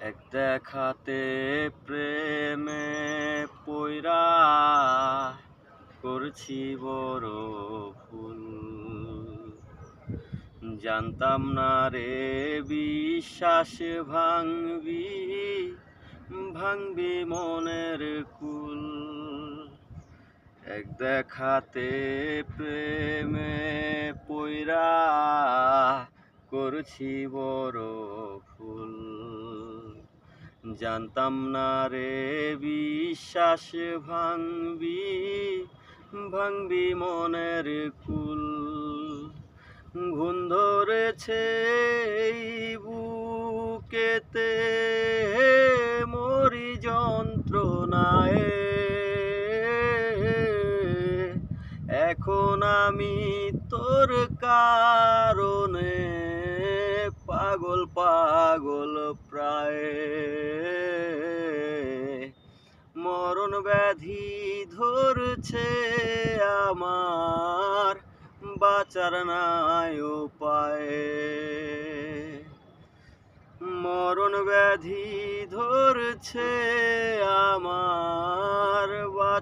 এক দেখাতে প্রেমে পইড়া করছি বড় ভুল। জানতাম না রে বিশ্বাস ভাঙবি মনের কুল। এক দেখাতে প্রেমে পইড়া করছি বড় ভুল। জানতাম না রে বিশ্বাস ভাঙবি মনের কুল। ঘুণ ধরেছে এই বুকেতে মরি যন্ত্রণায়। এখন আমি তোর কারণে পাগল পাগল প্রায়। মরণ ব্যাধি ধরছে আমার, বাঁচার নাই উপায়। মরণ ব্যাধি ধরছে আমার।